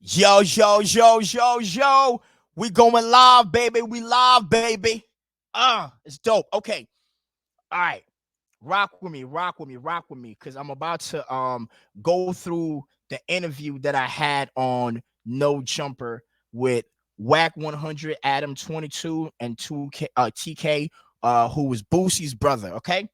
Yo, yo, yo, yo, yo. We going live, baby. We live, baby. It's dope. Okay. All right. Rock with me, rock with me, rock with me. Cause I'm about to go through the interview that I had on No Jumper with Whack 100, Adam 22, and 2K TK, who was Boosie's brother. Okay.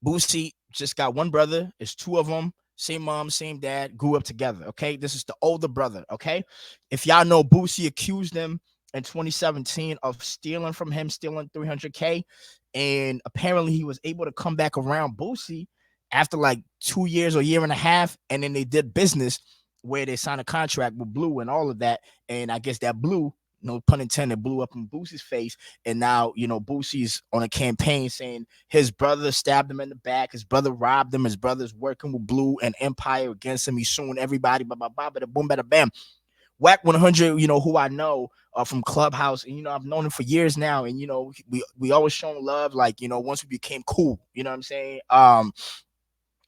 Boosie just got one brother. It's two of them. Same mom, same dad. Grew up together. Okay. This is the older brother. Okay. If y'all know, Boosie accused him in 2017 of stealing from him, stealing 300K. And apparently he was able to come back around Boosie after like 2 years or a year and a half. And then they did business where they signed a contract with Blue and all of that. And I guess that Blue, no pun intended, blew up in Boosie's face. And now, Boosie's on a campaign saying his brother stabbed him in the back. His brother robbed him. His brother's working with Blue and Empire against him. He's suing everybody. Blah, blah, blah, blah, boom, bada, bam. Whack 100, who I know from Clubhouse. And, I've known him for years now. And, we always shown love, like, once we became cool. You know what I'm saying?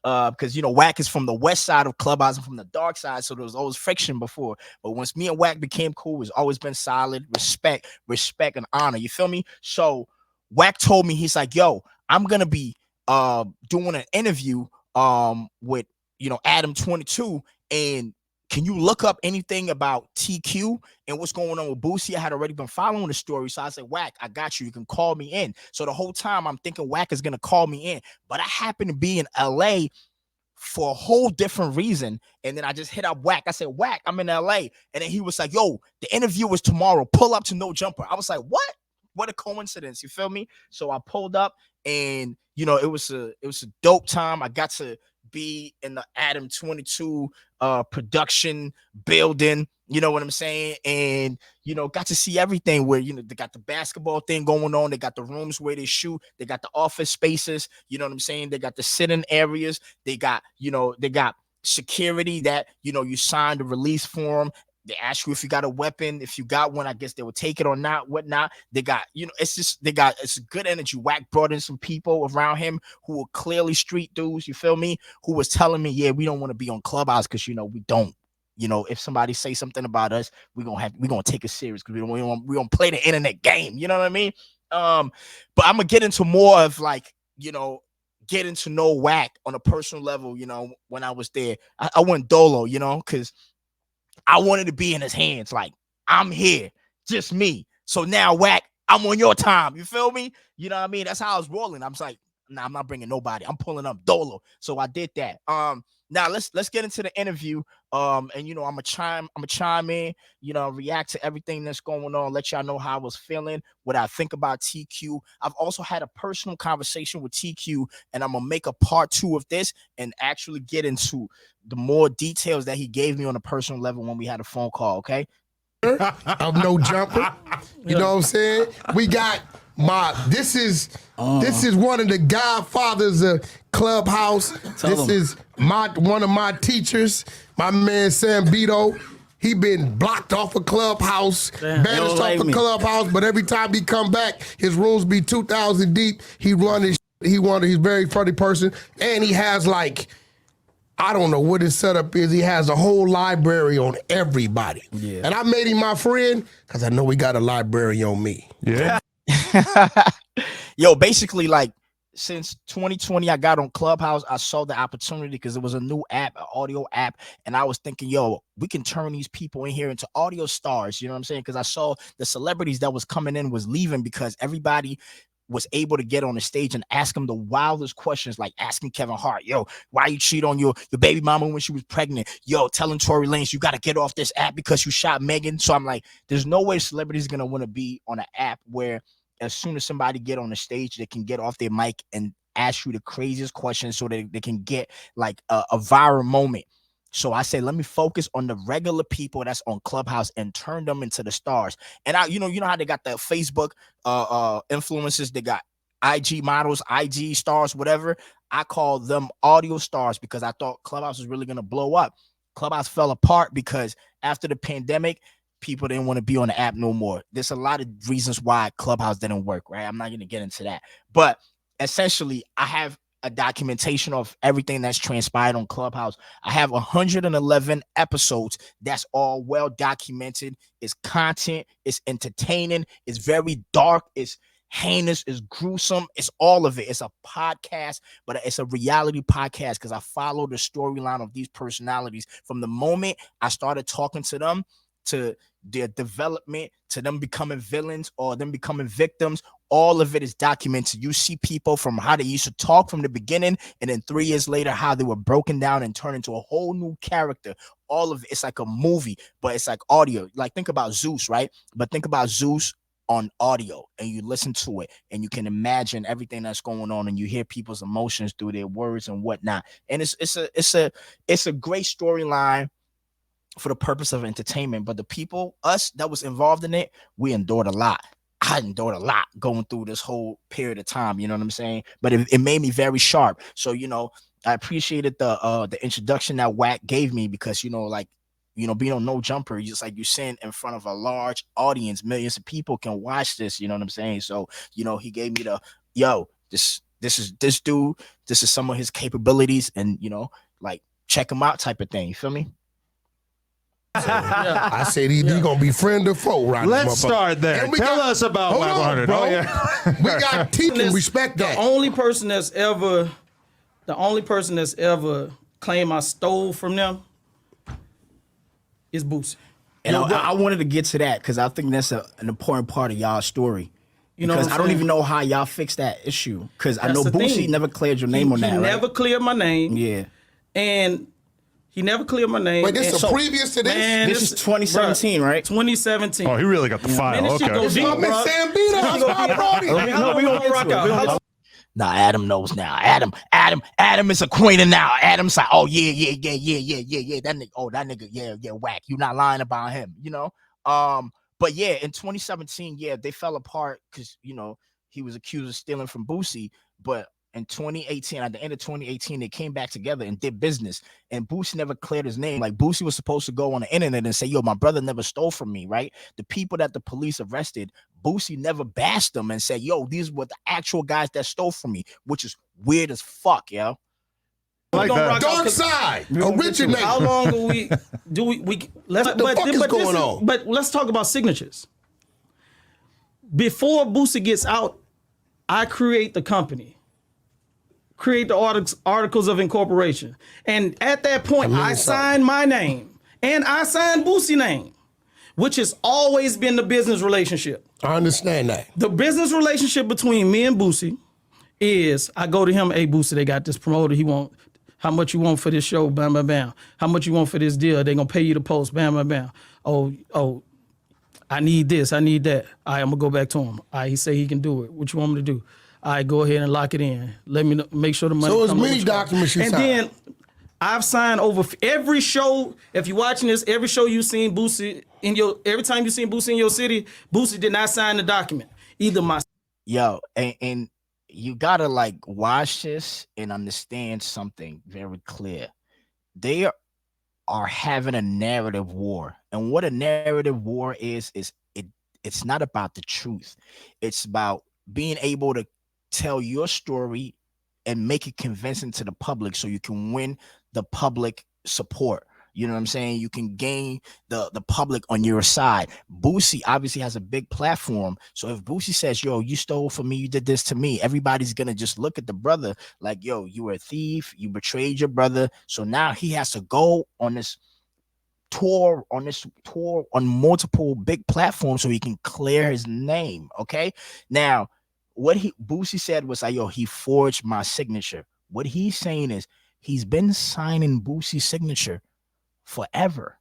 Because Wack is from the west side of Clubhouse and from the dark side, so there was always friction before. But once me and Wack became cool, it's always been solid respect and honor. You feel me? So Wack told me, he's like, "Yo, I'm gonna be doing an interview with Adam 22, and can you look up anything about TQ and what's going on with Boosie?" I had already been following the story. So I said, "Wack, I got you. You can call me in." So the whole time I'm thinking Wack is going to call me in. But I happen to be in LA for a whole different reason. And then I just hit up Wack. I said, "Wack, I'm in LA." And then he was like, "Yo, the interview is tomorrow. Pull up to No Jumper." I was like, "What? What a coincidence." You feel me? So I pulled up, and it was a dope time. I got to be in the Adam 22 production building, you know what I'm saying? And got to see everything where they got the basketball thing going on, they got the rooms where they shoot, they got the office spaces, you know what I'm saying? They got the sitting areas, they got security that you signed a release form. They ask you if you got a weapon. If you got one, I guess they would take it or not, whatnot. They got, it's a good energy. Wack brought in some people around him who were clearly street dudes, you feel me? Who was telling me, yeah, we don't want to be on Clubhouse because, we don't. If somebody say something about us, we're gonna take it serious because we don't play the internet game. You know what I mean? But I'm gonna get into more of like, getting to know Wack on a personal level, when I was there. I went dolo, because I wanted to be in his hands. Like, I'm here, just me. So now, Wack, I'm on your time. You feel me? You know what I mean? That's how I was rolling. I was like, nah, I'm not bringing nobody. I'm pulling up dolo. So I did that. Now let's get into the interview. And I'm gonna chime in, react to everything that's going on, let y'all know how I was feeling, what I think about TQ. I've also had a personal conversation with TQ, and I'm gonna make a part 2 of this and actually get into the more details that he gave me on a personal level when we had a phone call. Okay. Of No Jumper. You know what I'm saying? We got this is one of the godfathers of Clubhouse. This is one of my teachers, my man Sam Bito. He been blocked off of Clubhouse, banished off of Clubhouse, but every time he come back, his rooms be 2,000 deep. He's a very funny person, and he has like, I don't know what his setup is. He has a whole library on everybody. Yeah. And I made him my friend because I know he got a library on me. Yeah. Yo, basically, like, since 2020, I got on Clubhouse. I saw the opportunity because it was a new app, an audio app. And I was thinking, yo, we can turn these people in here into audio stars. You know what I'm saying? Because I saw the celebrities that was coming in was leaving because everybody was able to get on the stage and ask him the wildest questions, like asking Kevin Hart, yo, why you cheat on your baby mama when she was pregnant? Yo, telling Tory Lanez, you got to get off this app because you shot Megan. So I'm like, there's no way celebrities going to want to be on an app where as soon as somebody get on the stage, they can get off their mic and ask you the craziest questions so that they can get like a viral moment. So I said, let me focus on the regular people that's on Clubhouse and turn them into the stars. And you know how they got the Facebook influencers, they got IG models, IG stars, whatever. I call them audio stars because I thought Clubhouse was really gonna blow up. Clubhouse fell apart because after the pandemic, people didn't want to be on the app no more. There's a lot of reasons why Clubhouse didn't work, right? I'm not gonna get into that. But essentially, I have a documentation of everything that's transpired on Clubhouse. I have 111 episodes that's all well documented. It's content, it's entertaining, it's very dark, it's heinous, it's gruesome, it's all of it. It's a podcast, but it's a reality podcast because I follow the storyline of these personalities from the moment I started talking to them to their development, to them becoming villains or them becoming victims. All of it is documented. You see people from how they used to talk from the beginning, and then 3 years later, how they were broken down and turned into a whole new character. All of it's like a movie, but it's like audio. Like think about Zeus, right? But think about Zeus on audio, and you listen to it, and you can imagine everything that's going on, and you hear people's emotions through their words and whatnot. And it's a great storyline for the purpose of entertainment. But the people, us that was involved in it, we endured a lot. I endured a lot going through this whole period of time, you know what I'm saying? But it made me very sharp. So, you know, I appreciated the introduction that Wack gave me because, you know, like, you know, being on No Jumper, just like you sitting in front of a large audience, millions of people can watch this, you know what I'm saying? So, you know, he gave me the, yo, this is this dude, this is some of his capabilities, and, you know, like, check him out type of thing, you feel me? I said he gonna be friend or foe, right? Let's start there. Tell us about Wack 100. Bro. Oh, yeah. We got teeth and respect that. The only person that's ever claimed I stole from them is Boosie. And I wanted to get to that because I think that's an important part of y'all's story. You know, because I don't even know how y'all fixed that issue. Because I know the Boosie thing. never cleared your name on that. He never right? cleared my name. Yeah. And he never cleared my name. Wait, this is previous to this? Man, This is 2017, right? 2017. Oh, he really got the file. Man, this shit Okay. go It's deep, my man bro. Sam Bino. That's my brody. We gonna rock out. Nah, Adam knows now. Adam is acquainted now. Adam's like, oh yeah. That nigga, yeah, Wack. You not lying about him, you know? But yeah, in 2017, yeah, they fell apart because, you know, he was accused of stealing from Boosie. But in 2018, at the end of 2018, they came back together and did business. And Boosie never cleared his name. Like Boosie was supposed to go on the internet and say, yo, my brother never stole from me, right? The people that the police arrested, Boosie never bashed them and said, yo, these were the actual guys that stole from me, which is weird as fuck, yo. Like that. Dark Side, originate. How long do we let's What the fuck is going on? But let's talk about signatures. Before Boosie gets out, I create the company. Create the articles of incorporation. And at that point, I signed my name and I signed Boosie's name, which has always been the business relationship. I understand that. The business relationship between me and Boosie is I go to him, hey, Boosie, they got this promoter. He want, how much you want for this show? Bam, bam, bam. How much you want for this deal? They gonna pay you to post. Bam, bam, bam. Oh, I need this. I need that. All right, I'm gonna go back to him. All right, he say he can do it. What you want me to do? All right, go ahead and lock it in. Let me know, make sure the money. So it's comes many over. documents you And signed. then I've signed over every show. If you're watching this, every show you've seen Boosie every time you've seen Boosie in your city, Boosie did not sign the document. Either my Yo, and you gotta like watch this and understand something very clear. They are having a narrative war. And what a narrative war is it's not about the truth. It's about being able to tell your story and make it convincing to the public so you can win the public support. You know what I'm saying? You can gain the public on your side. Boosie obviously has a big platform. So if Boosie says, yo, you stole from me, you did this to me, everybody's going to just look at the brother like, yo, you were a thief, you betrayed your brother. So now he has to go on this tour on multiple big platforms so he can clear his name. Okay. Now, what Boosie said was like, yo, he forged my signature. What he's saying is he's been signing Boosie's signature forever.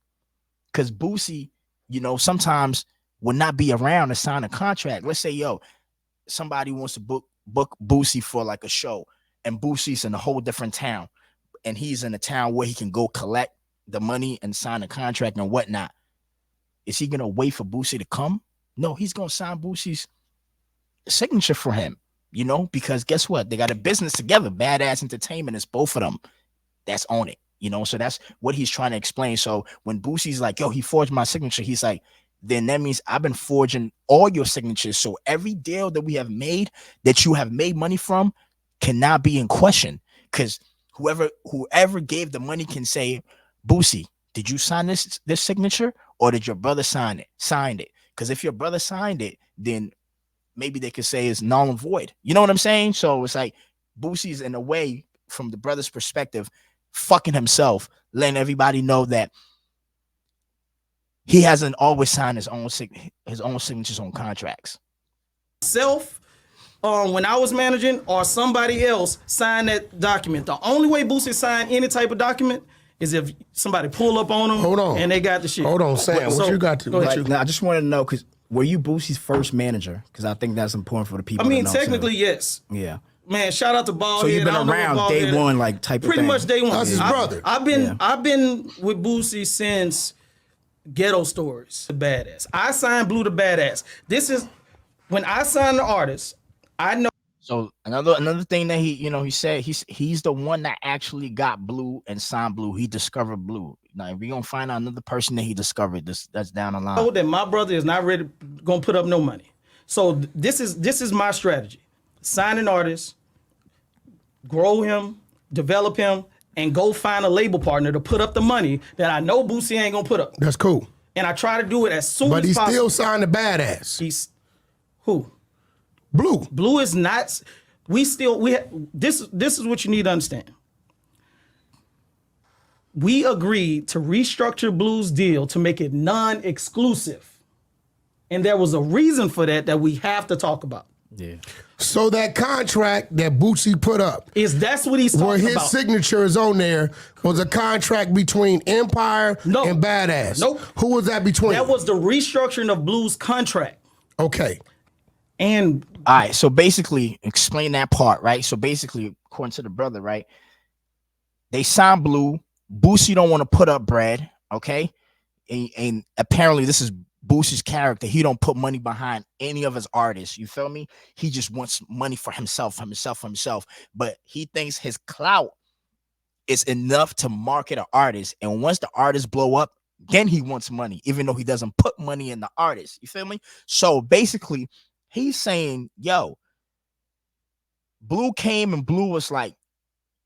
Because Boosie, you know, sometimes will not be around to sign a contract. Let's say, yo, somebody wants to book Boosie for like a show, and Boosie's in a whole different town, and he's in a town where he can go collect the money and sign a contract and whatnot. Is he gonna wait for Boosie to come? No, he's gonna sign Boosie's signature for him, you know, because guess what? They got a business together. Badass Entertainment is both of them that's on it, you know. So that's what he's trying to explain. So when Boosie's like, yo, he forged my signature, he's like, then that means I've been forging all your signatures. So every deal that we have made, that you have made money from, cannot be in question, because whoever gave the money can say, Boosie, did you sign this signature, or did your brother signed it? Because if your brother signed it, then maybe they could say it's null and void. You know what I'm saying? So it's like Boosie's, in a way, from the brother's perspective, fucking himself, letting everybody know that he hasn't always signed his own signatures on contracts. When I was managing, or somebody else signed that document. The only way Boosie signed any type of document is if somebody pull up on him. Hold on. And they got the shit. Hold on, Sam. What you got to? Now, I just want to know, because were you Boosie's first manager? Because I think that's important for the people. I mean, to know, technically, yes. Yeah. Man, shout out to Bald So Head. you've been I don't know around what day Bald Head- one, like type of Pretty thing. much day one. That's his brother. I've been with Boosie since Ghetto Stories. The Badass. I signed Blue the Badass. This is when I signed the artist. I know. So another thing that he said, he's the one that actually got Blue and signed Blue. He discovered Blue. Now if we gonna find out another person that he discovered, that's down the line. That my brother is not ready, gonna put up no money. So this is my strategy: sign an artist, grow him, develop him, and go find a label partner to put up the money that I know Boosie ain't gonna put up. That's cool. And I try to do it as soon But as he possible. still signed the Badass. He's who? Blue. Blue is not. This is what you need to understand. We agreed to restructure Blue's deal to make it non-exclusive. And there was a reason for that we have to talk about. Yeah. So that contract that Boosie put up, That's what he's talking where his about. signature is on there, was a contract between Empire and Badass. Nope. Who was that between? That was the restructuring of Blue's contract. Okay. And All right. So basically, explain that part, right? So basically, according to the brother, right, they signed Blue. Boosie don't want to put up bread, okay? And apparently, this is Boosie's character. He don't put money behind any of his artists. You feel me? He just wants money for himself. But he thinks his clout is enough to market an artist. And once the artist blow up, then he wants money, even though he doesn't put money in the artist. You feel me? So basically, he's saying, yo, Blue came and Blue was like,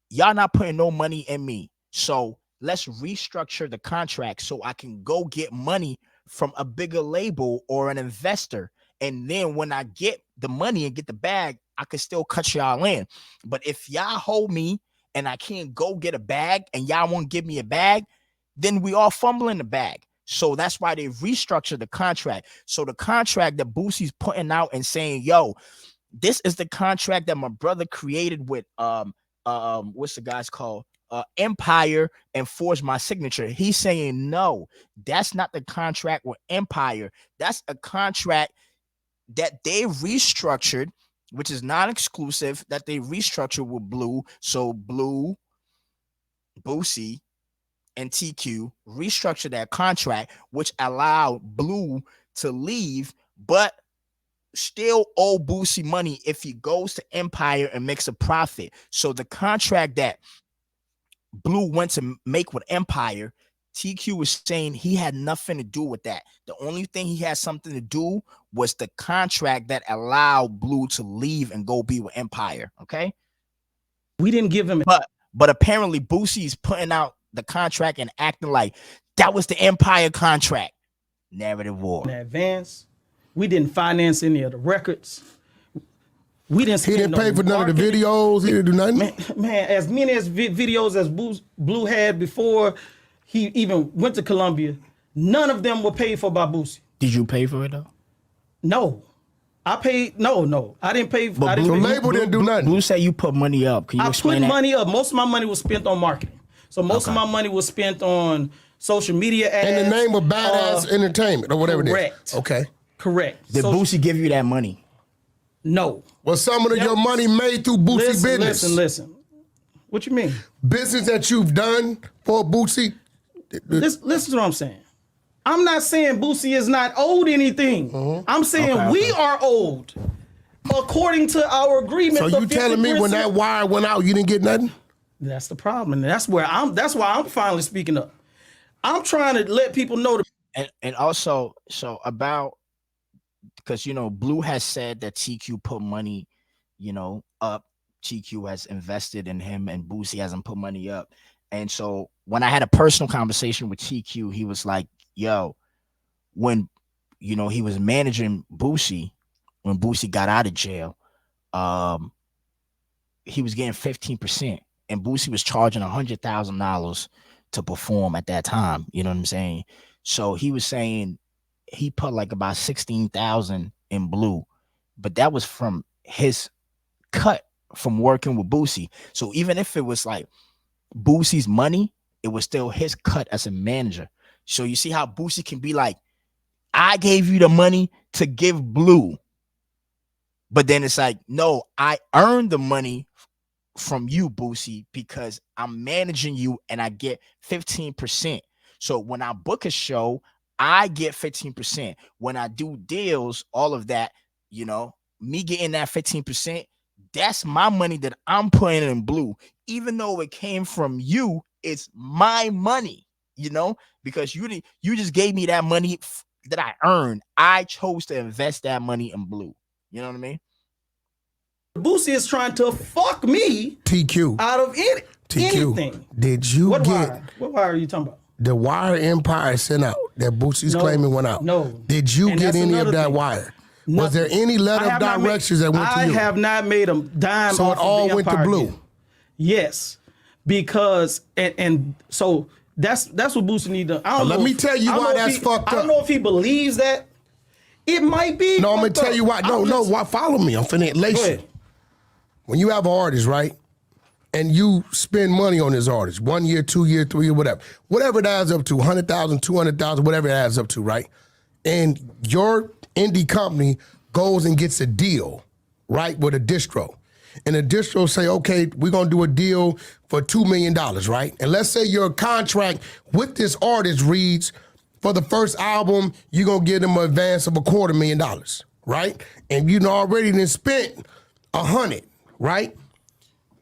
y'all not putting no money in me. So let's restructure the contract so I can go get money from a bigger label or an investor. And then when I get the money and get the bag, I can still cut y'all in. But if y'all hold me and I can't go get a bag and y'all won't give me a bag, then we all fumbling the bag. So that's why they restructured the contract. So the contract that Boosie's putting out and saying, yo, this is the contract that my brother created with what's the guy's called? Empire, and forged my signature. He's saying, no, that's not the contract with Empire. That's a contract that they restructured, which is non-exclusive, that they restructured with Blue. So Blue, Boosie, and TQ restructured that contract, which allowed Blue to leave, but still owe Boosie money if he goes to Empire and makes a profit. So the contract that Blue went to make with Empire, TQ was saying he had nothing to do with that. The only thing he had something to do was the contract that allowed Blue to leave and go be with Empire. Okay. we didn't give him. But apparently Boosie's putting out the contract and acting like that was the Empire contract. Narrative war. In advance. We didn't finance any of the records. We didn't. He didn't pay for none of the videos. He didn't do nothing. Man, as many as videos as Blue had before he even went to Columbia, none of them were paid for by Boosie. Did you pay for it though? No, I paid. No, I didn't pay. But I didn't The pay. label didn't do nothing. Blue said you put money up. Can you I explain put that? money up. Most of my money was spent on marketing. So most of my money was spent on social media ads. In the name of Badass Entertainment or whatever it correct. is. Okay. Correct. Did Boosie give you that money? No. Well, some of your money made through Boosie business. Listen. What you mean? Business that you've done for Boosie. Listen to what I'm saying. I'm not saying Boosie is not owed anything. I'm saying we are owed according to our agreement. So you telling me when that wire went out, you didn't get nothing? That's the problem, and that's why I'm finally speaking up. I'm trying to let people know. And also, so about, because Blue has said that TQ put money, up TQ has invested in him and Boosie hasn't put money up. And so when I had a personal conversation with TQ, he was like, yo, when he was managing Boosie, when Boosie got out of jail, he was getting 15%, and Boosie was charging $100,000 to perform at that time. You know what I'm saying? So he was saying he put like about 16,000 in Blue, but that was from his cut from working with Boosie. So even if it was like Boosie's money, it was still his cut as a manager. So you see how Boosie can be like, I gave you the money to give Blue. But then it's like, no, I earned the money from you, Boosie, because I'm managing you and I get 15%. So when I book a show, I get 15%. When I do deals, all of that, me getting that 15%, that's my money that I'm putting in Blue. Even though it came from you, it's my money, because you just gave me that money that I earned. I chose to invest that money in Blue. You know what I mean? Boosie is trying to fuck me TQ out of anything. Did you What get wire? What wire are you talking about? the wire Empire sent out that Boosie's claiming went out? No. Did you And get that's any of another that thing. wire? Was Nothing. there any letter I of have not directions that went to you? I have not made a dime. So off it all of the went to Empire Blue. deal. Yes, because and so that's what Boosie need to. I don't Let know me if- tell you I don't why know if that's he- fucked I don't up. know if he believes that. It might be. No, I'm gonna fucked tell up. you why. No, why? Follow me. I'm finna lace Go you. ahead. When you have an artist, right, and you spend money on this artist, 1 year, 2 year, 3 year, whatever it adds up to, 100,000, 200,000, whatever it adds up to, right? And your indie company goes and gets a deal, right, with a distro. And the distro say, okay, we're gonna do a deal for $2 million, right? And let's say your contract with this artist reads, for the first album, you're gonna give them an advance of $250,000, right? And you already done spent 100, right?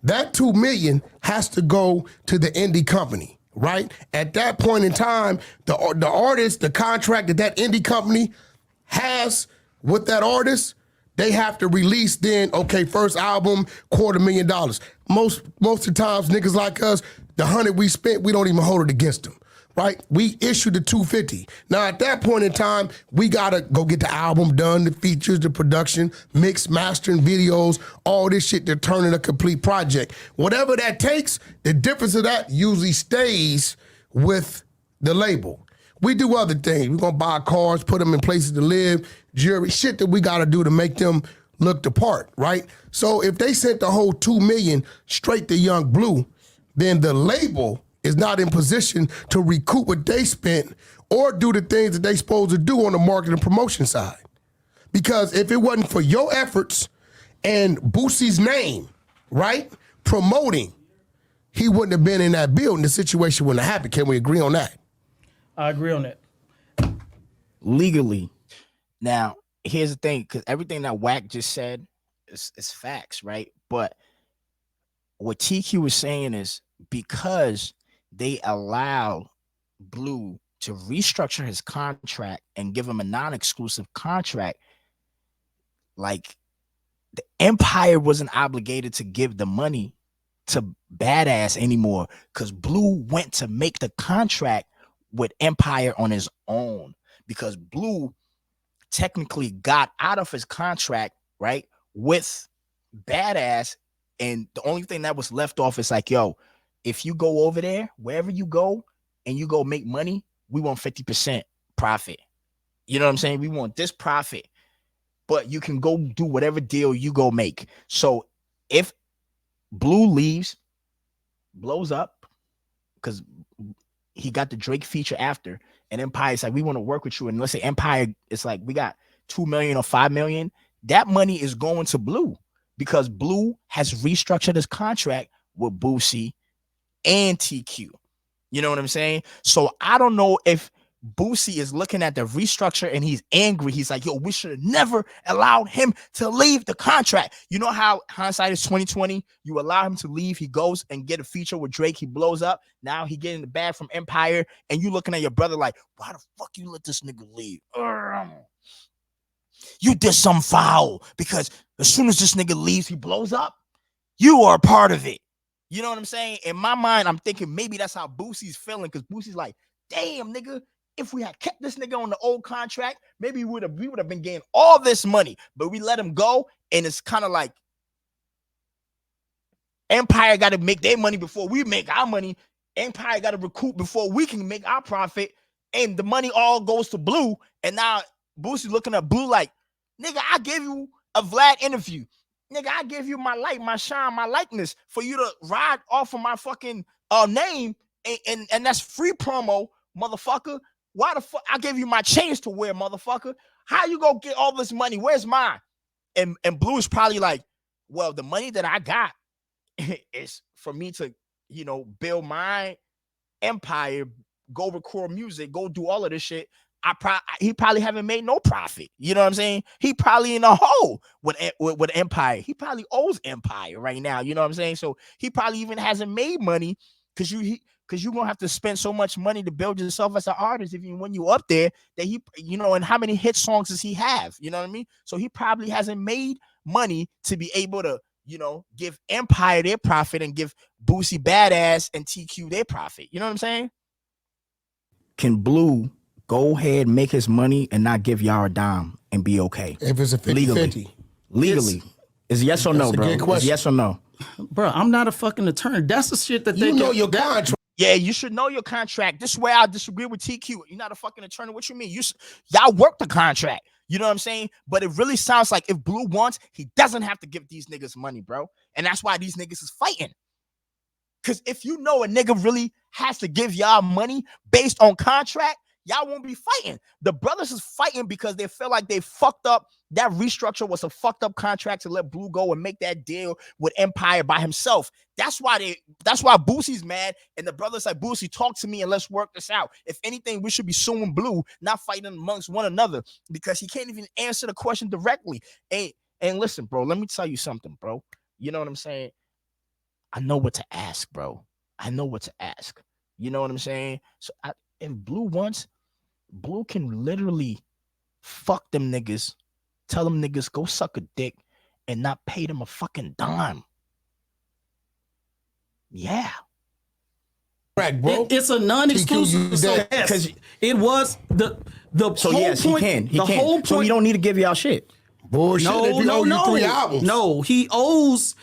That $2 million has to go to the indie company, right? At that point in time, the artist, the contract that indie company has with that artist, they have to release then, okay, first album, $250,000. Most of the times, niggas like us, the 100 we spent, we don't even hold it against them. Right? We issued the 250. Now at that point in time, we gotta go get the album done, the features, the production, mix, mastering, videos, all this shit to turn in a complete project. Whatever that takes, the difference of that usually stays with the label. We do other things. We're gonna buy cars, put them in places to live, jewelry, shit that we gotta do to make them look the part, right? So if they sent the whole $2 million straight to Young Blue, then the label is not in position to recoup what they spent or do the things that they supposed to do on the market and promotion side. Because if it wasn't for your efforts and Boosie's name, right, promoting, he wouldn't have been in that building. The situation wouldn't have happened. Can we agree on that? I agree on that. Legally. Now, here's the thing, because everything that Wack just said is facts, right? But what TQ was saying is because they allowed Blue to restructure his contract and give him a non-exclusive contract, like the Empire wasn't obligated to give the money to Badass anymore because Blue went to make the contract with Empire on his own because Blue technically got out of his contract, right, with Badass, and the only thing that was left off is like, yo, if you go over there, wherever you go, and you go make money, we want 50% profit. You know what I'm saying? We want this profit, but you can go do whatever deal you go make. So if Blue leaves, blows up, because he got the Drake feature after, and Empire's like, we want to work with you. And let's say Empire is like, we got 2 million or 5 million. That money is going to Blue because Blue has restructured his contract with Boosie and TQ. You know what I'm saying? So I don't know if Boosie is looking at the restructure and he's angry. He's like, yo, we should have never allowed him to leave the contract. You know how hindsight is 2020? You allow him to leave. He goes and get a feature with Drake. He blows up. Now he getting the bag from Empire. And you looking at your brother like, why the fuck you let this nigga leave? You did some foul because as soon as this nigga leaves, he blows up. You are a part of it. You know what I'm saying? In my mind, I'm thinking maybe that's how Boosie's feeling, because Boosie's like, damn, nigga, if we had kept this nigga on the old contract, maybe we would have been getting all this money, but we let him go, and it's kind of like Empire got to make their money before we make our money. Empire got to recoup before we can make our profit, and the money all goes to Blue, and now Boosie looking at Blue like, nigga, I gave you a Vlad interview. Nigga, I gave you my light, my shine, my likeness for you to ride off of my fucking name, and that's free promo, motherfucker. Why the fuck? I gave you my chains to wear, motherfucker. How you go get all this money? Where's mine? And Blue is probably like, well, the money that I got is for me to, build my empire, go record music, go do all of this shit. He probably haven't made no profit. You know what I'm saying? He probably in a hole with Empire. He probably owes Empire right now. You know what I'm saying? So he probably even hasn't made money because you're gonna have to spend so much money to build yourself as an artist. When you up there, that and how many hit songs does he have? You know what I mean? So he probably hasn't made money to be able to, give Empire their profit and give Boosie Badass and TQ their profit. You know what I'm saying? Can Blue go ahead, make his money, and not give y'all a dime and be okay? If it's a 50-50. Legally. Is yes or no, bro? Is yes or no? Bro, I'm not a fucking attorney. That's the shit that they know your contract. Yeah, you should know your contract. This is where I disagree with TQ. You're not a fucking attorney. What you mean? Y'all work the contract. You know what I'm saying? But it really sounds like if Blue wants, he doesn't have to give these niggas money, bro. And that's why these niggas is fighting. Because if you know a nigga really has to give y'all money based on contract, y'all won't be fighting. The brothers is fighting because they feel like they fucked up. That restructure was a fucked up contract to let Blue go and make that deal with Empire by himself. That's why Boosie's mad. And the brothers like, Boosie, talk to me and let's work this out. If anything, we should be suing Blue, not fighting amongst one another, because he can't even answer the question directly. And listen, bro, let me tell you something, bro. You know what I'm saying? I know what to ask, bro. I know what to ask. You know what I'm saying? So if Blue wants, Blue can literally fuck them niggas, tell them niggas go suck a dick, and not pay them a fucking dime. Yeah. Right, bro. It's a non-exclusive. Because it was the so whole yes, point, he can. The whole point. So he don't need to give y'all shit. Bullshit. No. 3 albums. No, he owes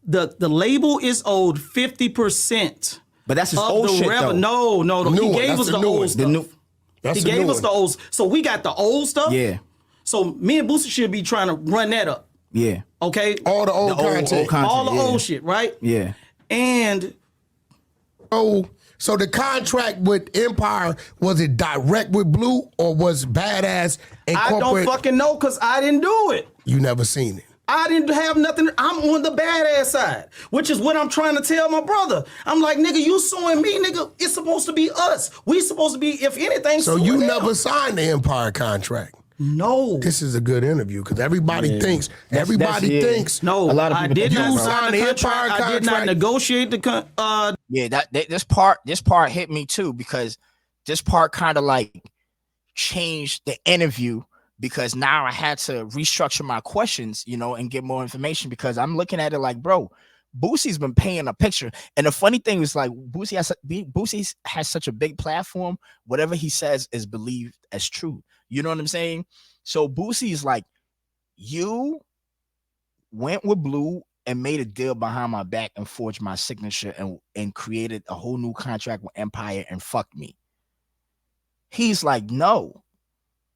the label is owed 50%. But that's his old shit, though. No. He gave us the old stuff. He gave us the old. So we got the old stuff. Yeah. So me and Boosie should be trying to run that up. Yeah. Okay. All the old content. All the old shit, right? Yeah. And so the contract with Empire, was it direct with Blue or was Badass incorporate? I don't fucking know because I didn't do it. You never seen it. I didn't have nothing. I'm on the Badass side, which is what I'm trying to tell my brother. I'm like, nigga, you suing me, nigga. It's supposed to be us. We supposed to be, if anything, so you never signed the Empire contract. No. This is a good interview because everybody thinks. No, a lot of people did not sign the Empire contract. I did not negotiate the Yeah, this part hit me too, because this part kind of like changed the interview, because now I had to restructure my questions, and get more information, because I'm looking at it like, bro, Boosie's been painting a picture. And the funny thing is, like, Boosie has such a big platform. Whatever he says is believed as true. You know what I'm saying? So Boosie is like, you went with Blue and made a deal behind my back and forged my signature and created a whole new contract with Empire and fucked me. He's like, no,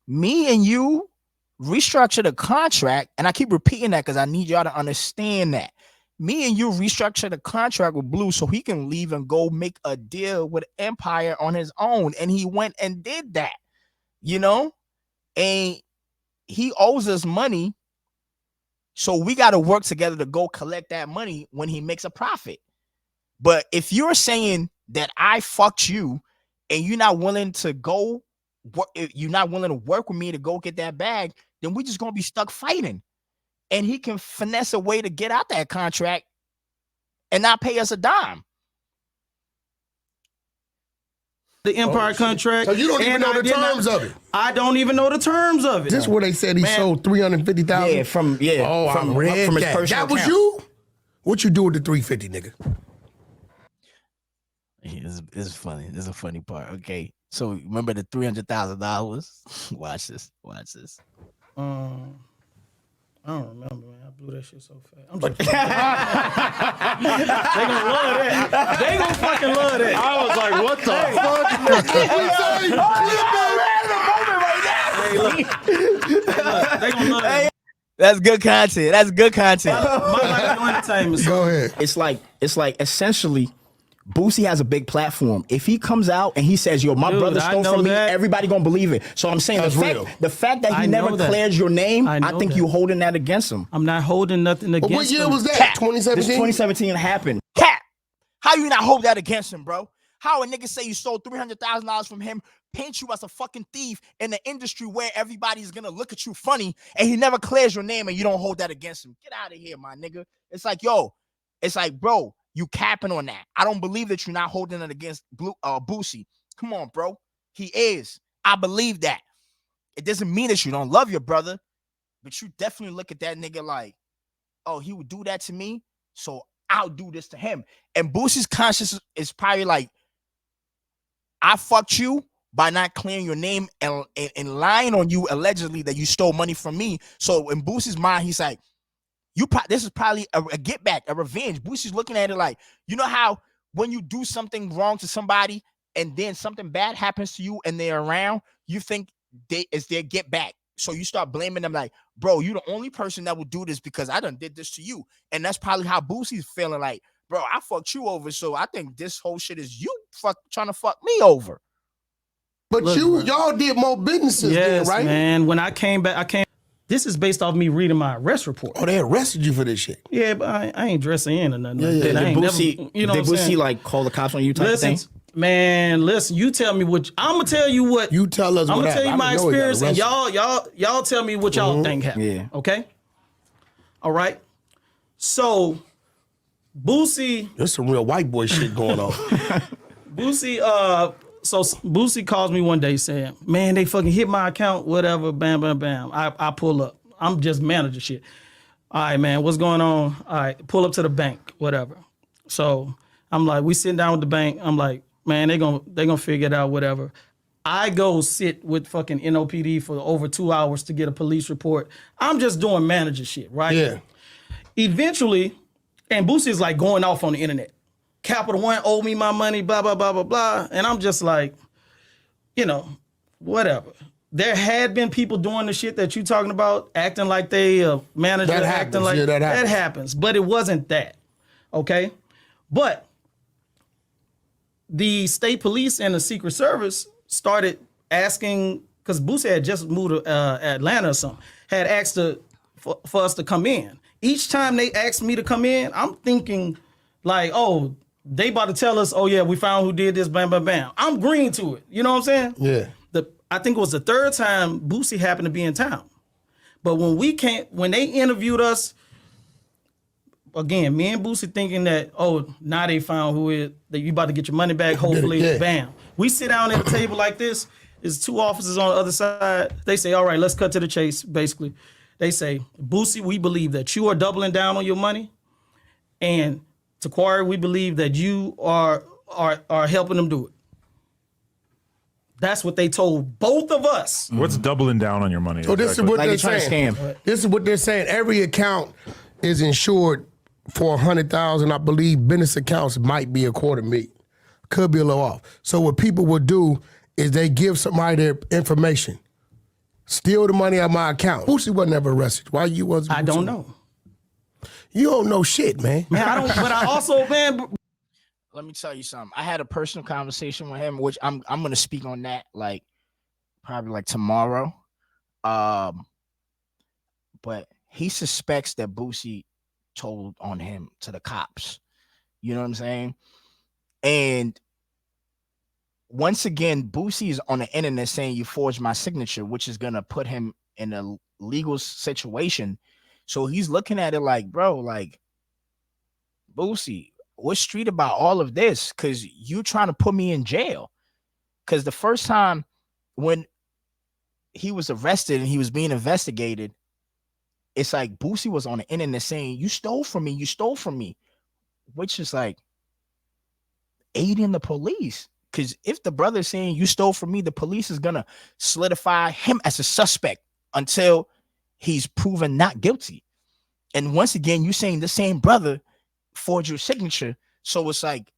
me and you restructured a contract. And I keep repeating that because I need y'all to understand that. Me and you restructured a contract with Blue so he can leave and go make a deal with Empire on his own. And he went and did that, and he owes us money. So we got to work together to go collect that money when he makes a profit. But if you're saying that I fucked you and you're not willing to go, you're not willing to work with me to go get that bag, then we're just going to be stuck fighting. And he can finesse a way to get out that contract and not pay us a dime. The Empire contract. So you don't even know the terms of it. I don't even know the terms of it. This is where they said he sold 350,000. Yeah, from his personal that was account. you. What you do with the 350, nigga? It's funny. This is a funny part. Okay, so remember the $300,000? Watch this. I don't remember, man. I blew that shit so fast. I'm just they gonna love that. They gonna fucking love that. I was like, what the fuck? They gonna love that. That's good content. My life no entertainment. Go ahead. It's like essentially Boosie has a big platform. If he comes out and he says, yo, my brother stole from me, everybody gonna believe it. So I'm saying the fact that he never clears your name, I think you holding that against him. I'm not holding nothing against him. What year was that? 2017? This 2017 happened. Cap. How you not hold that against him, bro? How a nigga say you stole $300,000 from him, paint you as a fucking thief in the industry where everybody's gonna look at you funny, and he never clears your name and you don't hold that against him? Get out of here, my nigga. It's like, yo, bro, you capping on that. I don't believe that you're not holding it against Boosie. Come on, bro. He is. I believe that. It doesn't mean that you don't love your brother, but you definitely look at that nigga like, oh, he would do that to me, so I'll do this to him. And Boosie's conscience is probably like, I fucked you by not clearing your name and lying on you allegedly that you stole money from me. So in Boosie's mind, he's like, this is probably a get back, a revenge. Boosie's looking at it like, you know how when you do something wrong to somebody and then something bad happens to you and they're around, you think it's their get back. So you start blaming them like, bro, you the only person that will do this because I done did this to you. And that's probably how Boosie's feeling like, bro, I fucked you over. So I think this whole shit is you trying to fuck me over. But y'all did more businesses then, right? Man, when I came back, this is based off me reading my arrest report. Oh, they arrested you for this shit. Yeah, but I ain't dressing in or nothing. Yeah, like that. Did Boosie like call the cops on you type of thing? Man, listen, you tell me what I'm gonna tell you what you tell us. I'm gonna tell you my experience, and y'all tell me what y'all think happened. Yeah. Okay. All right. So Boosie, there's some real white boy shit going on. Boosie calls me one day saying, man, they fucking hit my account, whatever, bam, bam, bam. I pull up. I'm just manager shit. All right, man, what's going on? All right, pull up to the bank, whatever. So I'm like, we sitting down with the bank. I'm like, man, they gonna figure it out, whatever. I go sit with fucking NOPD for over 2 hours to get a police report. I'm just doing manager shit, right? Yeah. Eventually, and Boosie is like going off on the internet. Capital One owed me my money, blah, blah, blah, blah, blah. And I'm just like, whatever. There had been people doing the shit that you talking about, acting like they manager, that acting like that happens. But it wasn't that, okay? But the state police and the Secret Service started asking, because Boosie had just moved to Atlanta or something, had asked for us to come in. Each time they asked me to come in, I'm thinking like, oh, they about to tell us, oh yeah, we found who did this, bam, bam, bam. I'm green to it. You know what I'm saying? Yeah. I think it was the third time Boosie happened to be in town. But when they interviewed us, again, me and Boosie thinking that, oh, now they found that you about to get your money back, hopefully, yeah. Bam. We sit down at a table like this, there's two officers on the other side. They say, all right, let's cut to the chase, basically. They say, Boosie, we believe that you are doubling down on your money. And Taquari, we believe that you are helping them do it. That's what they told both of us. What's doubling down on your money? So this is what they're trying to saying. scam. This is what they're saying. Every account is insured for $100,000. I believe business accounts might be $250,000. Could be a little off. So what people will do is they give somebody their information, steal the money out of my account. Boosie wasn't ever arrested. Why you wasn't? I don't know. You don't know shit, man. Man, I don't. But I also, man. Let me tell you something. I had a personal conversation with him, which I'm gonna speak on that probably tomorrow. But he suspects that Boosie told on him to the cops. You know what I'm saying? And once again, Boosie is on the internet saying you forged my signature, which is gonna put him in a legal situation. So he's looking at it like, bro, Boosie, what's street about all of this? Because you trying to put me in jail. Because the first time when he was arrested and he was being investigated, it's like Boosie was on the internet saying, "You stole from me, you stole from me," which is like aiding the police. Because if the brother's saying you stole from me, the police is gonna solidify him as a suspect until he's proven not guilty. And once again, you saying the same brother forged your signature. So it's like,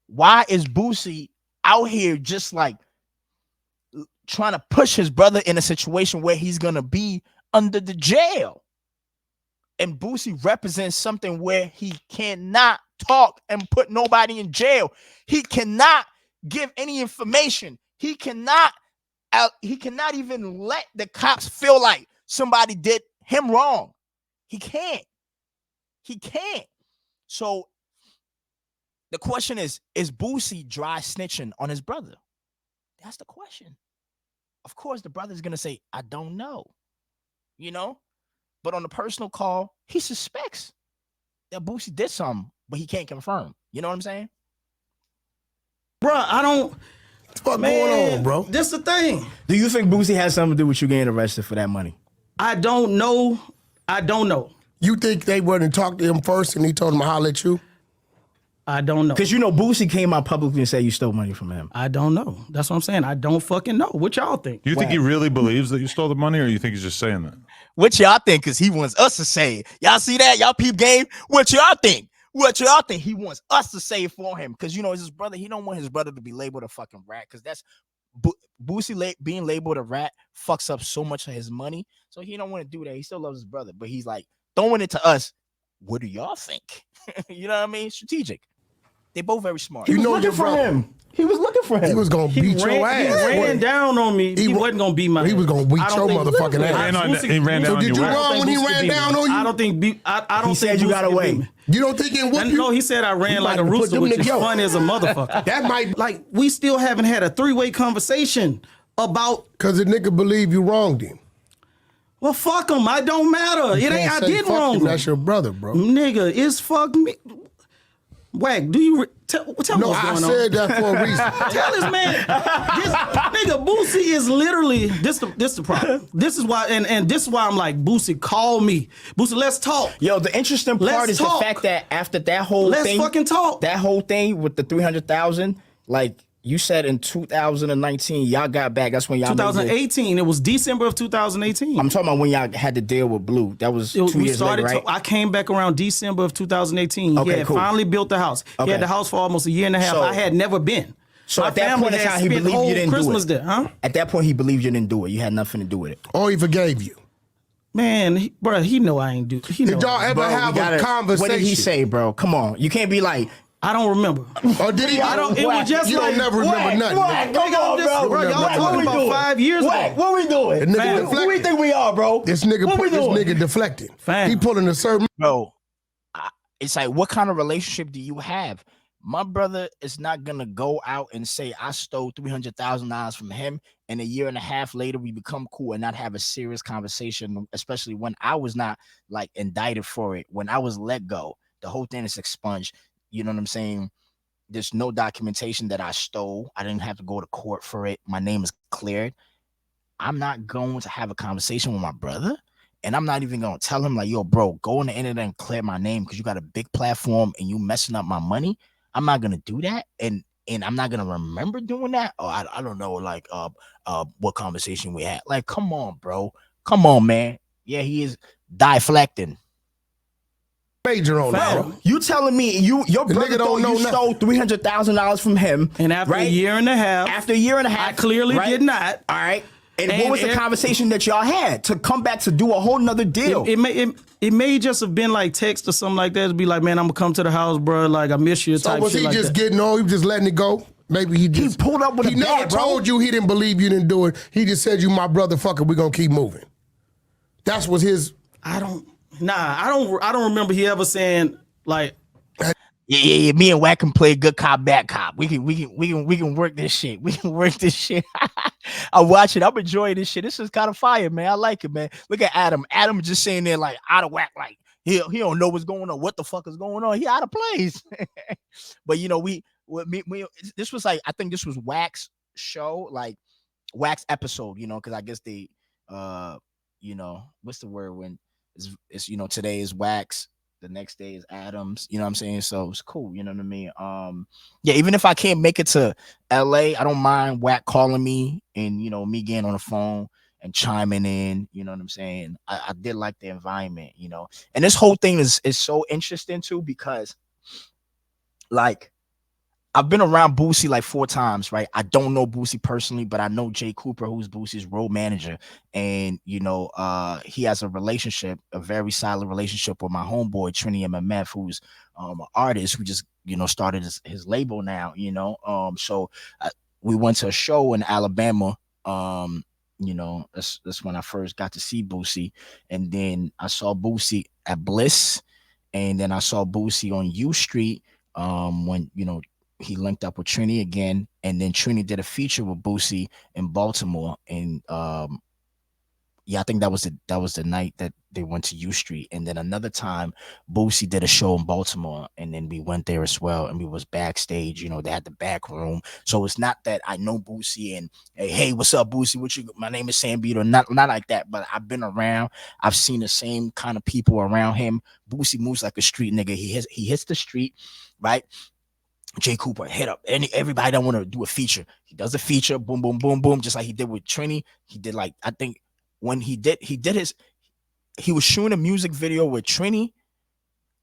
why is Boosie out here just like trying to push his brother in a situation where he's gonna be under the jail? And Boosie represents something where he cannot talk and put nobody in jail. He cannot give any information. He cannot even let the cops feel like somebody did him wrong. He can't. He can't. So the question is Boosie dry snitching on his brother? That's the question. Of course, the brother's gonna say, I don't know. You know? But on the personal call, he suspects that Boosie did something, but he can't confirm. You know what I'm saying? Bruh, I don't. What's going on, bro? This the thing. Do you think Boosie has something to do with you getting arrested for that money? I don't know. I don't know. You think they wouldn't talk to him first and he told him to holler at you? I don't know. Because you know Boosie came out publicly and said you stole money from him. I don't know. That's what I'm saying. I don't fucking know. What y'all think? Do you think he really believes that you stole the money, or you think he's just saying that? What y'all think? Because he wants us to say it. Y'all see that? Y'all peep game? What y'all think? What y'all think? He wants us to say it for him. Because, you know, it's his brother. He don't want his brother to be labeled a fucking rat. Because that's Boosie being labeled a rat fucks up so much of his money. So he don't want to do that. He still loves his brother. But he's like throwing it to us. What do y'all think? You know what I mean? Strategic. They both very smart. You know your for brother. him. He was looking for him. He was gonna beat your He ass. ran down on me. He wasn't gonna beat my. He was gonna beat I your don't think- motherfucking ass. He ran down So on did you. you right? wrong when he Boosie ran could down beat me. on you? I don't think. I don't He think said you Boosie got could away. beat me. You don't think it whoop you? No, he said I ran like a might have put rooster, them which is together. funny as a motherfucker. That might Like we still haven't had a three-way conversation about. because the nigga believe you wronged him. Well, fuck him. I don't matter. It ain't. Can't I say did fuck wrong. him, that's your brother, bro. Nigga, it's fuck me. Wag, do you tell me No, what's I going said on? that for a reason. Tell this man, this nigga Boosie is literally this the problem. This is why, and this is why I'm like, Boosie, call me. Boosie, let's talk. Yo, the interesting part Let's is talk. the fact that after that whole Let's thing, fucking talk. that whole thing with the 300,000, like you said in 2019, y'all got back. That's when y'all made the- 2018. It was December of 2018. I'm talking about when y'all had to deal with Blue. That was 2 years later, right? I came back around December of 2018. Okay, He had cool. finally built the house. He Okay. had the house for almost a year and a half. So- I had never been. So My at that family point in had time, he spent believed whole you didn't Christmas do it. there, huh? At that point, he believed you didn't do it. You had nothing to do with it. Or he forgave you. Man, bro, he know I ain't do. He know Did y'all I ain't. ever Bro, we have gotta- a conversation? What did he say, bro? Come on. You can't be like, I don't remember. Or did he? I don't. It was just you like don't never remember nothing. Come on, bro. Bro, y'all What talking we about doing? 5 years ago. What we doing? The nigga Man, deflected. Who we think we are, bro? This nigga What we doing? deflected. Fam. He pulling a certain. Bro, it's like, what kind of relationship do you have? My brother is not gonna go out and say I stole $300,000 from him, and a year and a half later we become cool and not have a serious conversation. Especially when I was not like indicted for it, when I was let go, the whole thing is expunged. You know what I'm saying? There's no documentation that I stole. I didn't have to go to court for it. My name is cleared. I'm not going to have a conversation with my brother. And I'm not even gonna tell him like, yo, bro, go on the internet and clear my name because you got a big platform and you messing up my money. I'm not gonna do that, and I'm not gonna remember doing that. Oh, I don't know, like what conversation we had. Like, come on, bro, come on, man. Yeah, he is deflecting. Major on that. Fam. bro. You telling me your The brother nigga don't know you nothing. stole $300,000 from him, And after right? a year and a half, After a year and a half, I clearly right? did not. All right. And what And was the if- conversation that y'all had to come back to do a whole nother deal? It may just have been like text or something like that. To be like, man, I'm gonna come to the house, bro. Like I miss you. So Type was shit he like just that. getting on? He was just letting it go? Maybe he just pulled up with he a never bat, bro. told you he didn't believe you didn't do it. He just said you my brother. Fuck it, we gonna keep moving. That's what his. I don't remember he ever saying like, Yeah. Me and Wack can play good cop, bad cop. We can work this shit. We can work this shit. I watch it. I'm enjoying this shit. This is kind of fire, man. I like it, man. Look at Adam. Adam just saying there like out of whack, like he don't know what's going on. What the fuck is going on? He out of place. But you know, this was like, I think this was Wack's show, like Wack's episode, you know, because I guess they what's the word when it's today is Wax, the next day is Adams. You know what I'm saying? So it's cool. You know what I mean? Yeah. Even if I can't make it to LA, I don't mind Wack calling me and me getting on the phone and chiming in. You know what I'm saying? I did like the environment. And this whole thing is so interesting too because like. I've been around Boosie like 4 times, right? I don't know Boosie personally, but I know Jay Cooper, who's Boosie's road manager. And, he has a very solid relationship with my homeboy, Trini MMF, who's an artist who just, started his label now, So we went to a show in Alabama. That's when I first got to see Boosie. And then I saw Boosie at Bliss. And then I saw Boosie on U Street when, he linked up with Trini again, and then Trini did a feature with Boosie in Baltimore, and I think that was the night that they went to U Street, and then another time Boosie did a show in Baltimore, and then we went there as well, and we was backstage. They had the back room, so it's not that I know Boosie and hey, what's up, Boosie? My name is Sam Beat, or not like that, but I've been around. I've seen the same kind of people around him. Boosie moves like a street nigga. He hits the street, right? Jay Cooper hit up everybody that want to do a feature. He does a feature, boom, boom, boom, boom, just like he did with Trini. He did I think when he was shooting a music video with Trini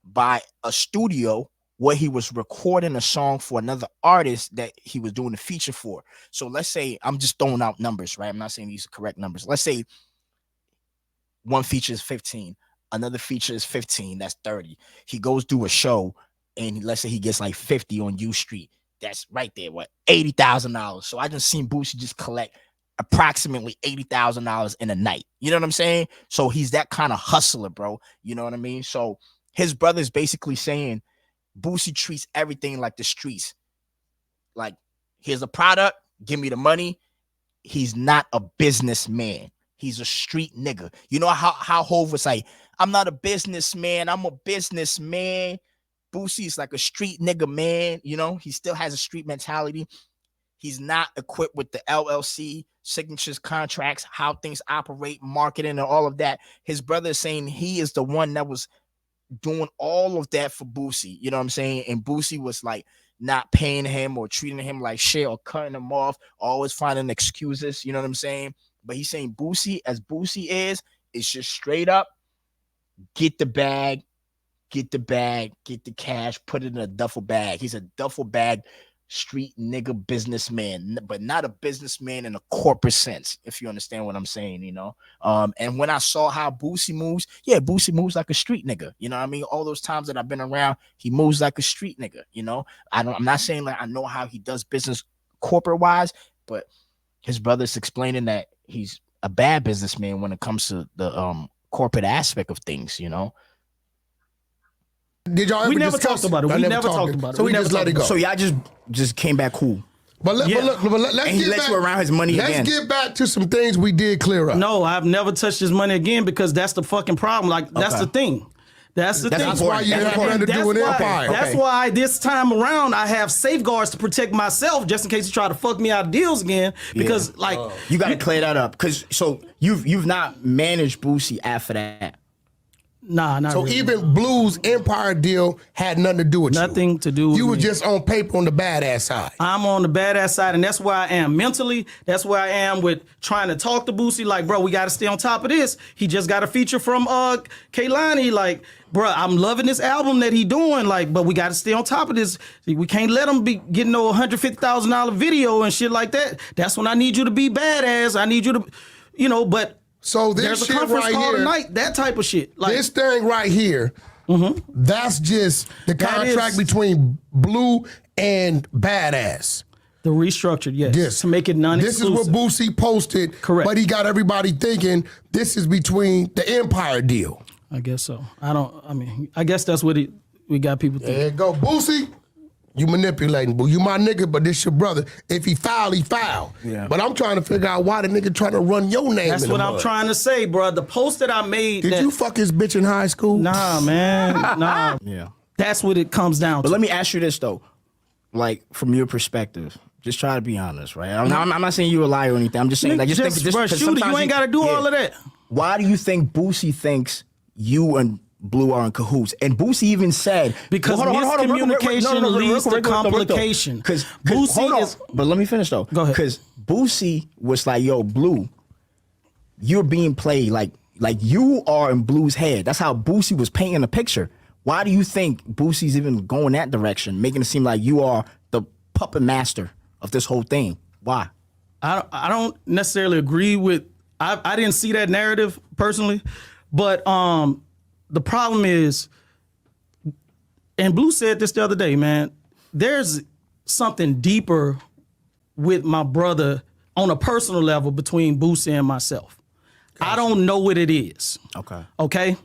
by a studio where he was recording a song for another artist that he was doing a feature for. So let's say, I'm just throwing out numbers, right? I'm not saying these are correct numbers. Let's say one feature is 15, another feature is 15, that's 30. He goes do a show, and let's say he gets like 50 on U Street. That's right there, what, $80,000. So I just seen Boosie just collect approximately $80,000 in a night. You know what I'm saying? So he's that kind of hustler, bro. You know what I mean? So his brother's basically saying Boosie treats everything like the streets. Like, here's a product, give me the money. He's not a businessman. He's a street nigga. You know how Hov was like, I'm not a businessman, I'm a businessman. Boosie is like a street nigga, man. He still has a street mentality. He's not equipped with the LLC, signatures, contracts, how things operate, marketing, and all of that. His brother is saying he is the one that was doing all of that for Boosie. You know what I'm saying? And Boosie was like not paying him or treating him like shit or cutting him off, always finding excuses. You know what I'm saying? But he's saying Boosie, as Boosie is, it's just straight up, get the bag, get the cash, put it in a duffel bag. He's a duffel bag street nigga businessman, but not a businessman in a corporate sense, if you understand what I'm saying, And when I saw how Boosie moves, Boosie moves like a street nigga. You know what I mean? All those times that I've been around, he moves like a street nigga, I'm not saying like I know how he does business corporate wise, but his brother's explaining that he's a bad businessman when it comes to the corporate aspect of things, Did y'all ever We never discuss talked about it. We never talked about it. So we never just let it go. So y'all just came back cool. But let's And he get let back, you around his money let's again. get back to some things we did clear up. No, I've never touched his money again because that's the fucking problem. Like, that's the thing. That's the thing. That's why you That's have nothing to do with Empire. That's why this time around I have safeguards to protect myself just in case you try to fuck me out of deals again. Because you got to clear that up. Because so you've not managed Boosie after that. Nah, not So really. even Blue's Empire deal had nothing to do with you. Nothing to do with You were me. just on paper on the badass side. I'm on the badass side, and that's where I am mentally. That's where I am with trying to talk to Boosie. Like, bro, we got to stay on top of this. He just got a feature from Kehlani. Like, bro, I'm loving this album that he doing. Like, but we got to stay on top of this. We can't let him be getting no $150,000 video and shit like that. That's when I need you to be badass. I need you to, but. So There's this a shit conference right call here, tonight, that type of shit. Like, this thing right here, that's just the contract is- between Blue and Badass. the restructured, yes. To make it This is non-exclusive. what Boosie posted. Correct. But he got everybody thinking this is between the Empire deal. I guess so. I guess that's what we got people thinking. There you go. Boosie, you manipulating, boo. You my nigga, but this your brother. If he foul, he foul. Yeah. But I'm trying to figure out why the nigga trying to run your name That's in the what I'm mud. trying to say, bro. The post that I made. Did you fuck his bitch in high school? Nah, man. Nah. Yeah. That's what it comes down But to. let me ask you this though, like from your perspective, just try to be honest, right? I'm not saying you a liar or anything. I'm just saying, like, just think, bro, shoot it. You ain't got to do all of that. why do you think Boosie thinks you and Blue are in cahoots? And Boosie even said Because miscommunication leads to complication. Because Boosie is. But let me finish though. Go ahead. Because Boosie was like, "Yo, Blue, you're being played like you are in Blue's head." That's how Boosie was painting the picture. Why do you think Boosie's even going that direction, making it seem like you are the puppet master of this whole thing? Why? I don't necessarily agree with. I didn't see that narrative personally, but the problem is, and Blue said this the other day, man. There's something deeper with my brother on a personal level between Boosie and myself. Gotcha. I don't know what it is. Okay.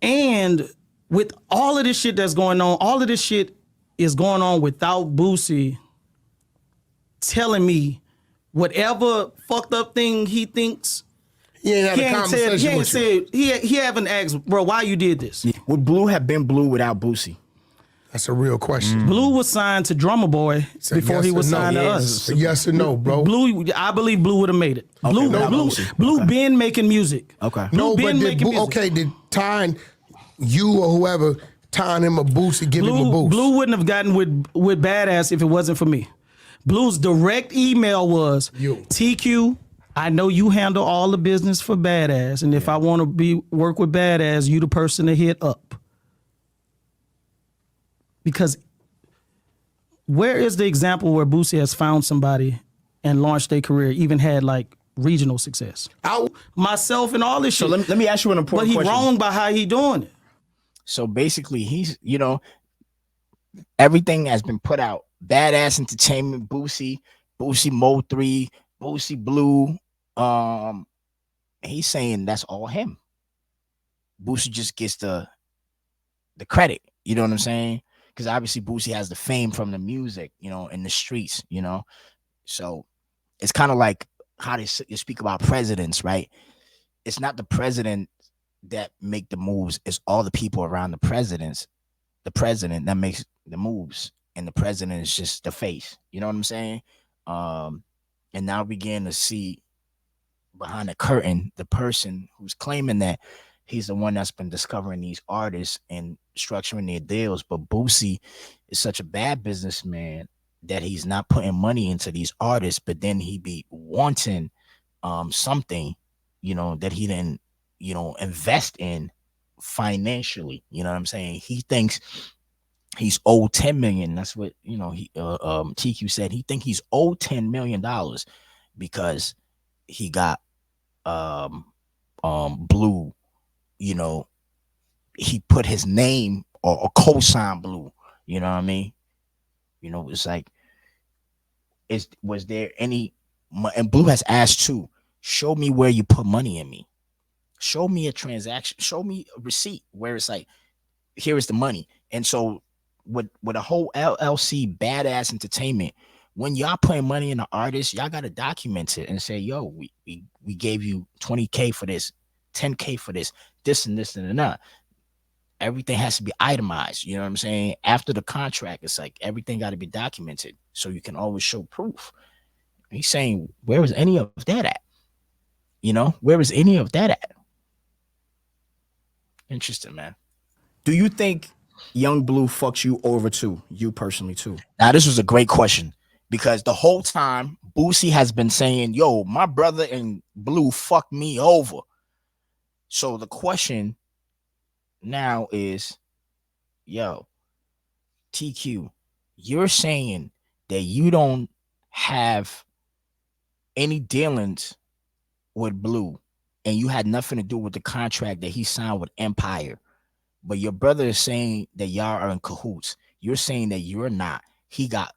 And with all of this shit that's going on, all of this shit is going on without Boosie telling me whatever fucked up thing he thinks. He ain't had a conversation with you. He haven't asked, bro, why you did this? Would Blue have been Blue without Boosie? That's a real question. Blue was signed to Drummer Boy before yes he was or no. signed to Yes. us. Yes or no, bro? Blue, I believe Blue would have made it. Blue been making music. Okay. No, Blue but been making music. okay, did tying you or whoever tying him a boost, give him a boost? Blue wouldn't have gotten with Badass if it wasn't for me. Blue's direct email was, TQ, I know you handle all the business for Badass, and if I want to work with Badass, you the person to hit up. Because where is the example where Boosie has found somebody and launched their career, even had like regional success? Myself and all this shit. So let me ask you an important question. But he wrong by how he doing it. So basically, he's, everything has been put out. Badass Entertainment, Boosie Mo 3, Boosie Blue. He's saying that's all him. Boosie just gets the credit. You know what I'm saying? Because obviously Boosie has the fame from the music, in the streets, So it's kind of like how they speak about presidents, right? It's not the president that make the moves. It's all the people around the president that makes the moves. And the president is just the face. You know what I'm saying? And now we begin to see behind the curtain the person who's claiming that he's the one that's been discovering these artists and structuring their deals. But Boosie is such a bad businessman that he's not putting money into these artists, but then he be wanting something, that he didn't, invest in financially. You know what I'm saying? He thinks he's owed $10 million. That's what TQ said. He think he's owed $10 million because he got Blue. He put his name or co-sign Blue. You know what I mean? It's like, was there any? And Blue has asked too. Show me where you put money in me. Show me a transaction. Show me a receipt where it's like, here is the money. And so with a whole LLC, Badass Entertainment, when y'all putting money in the artist, y'all got to document it and say, yo, we gave you 20K for this, 10K for this and this and that. Everything has to be itemized. You know what I'm saying? After the contract, it's like everything got to be documented so you can always show proof. He's saying, where is any of that at? Where is any of that at? Interesting, man. Do you think Young Blue fucks you over too? You personally too? Now, this was a great question because the whole time Boosie has been saying, yo, my brother and Blue fucked me over. So the question now is, yo, TQ, you're saying that you don't have any dealings with Blue and you had nothing to do with the contract that he signed with Empire, but your brother is saying that y'all are in cahoots. You're saying that you're not.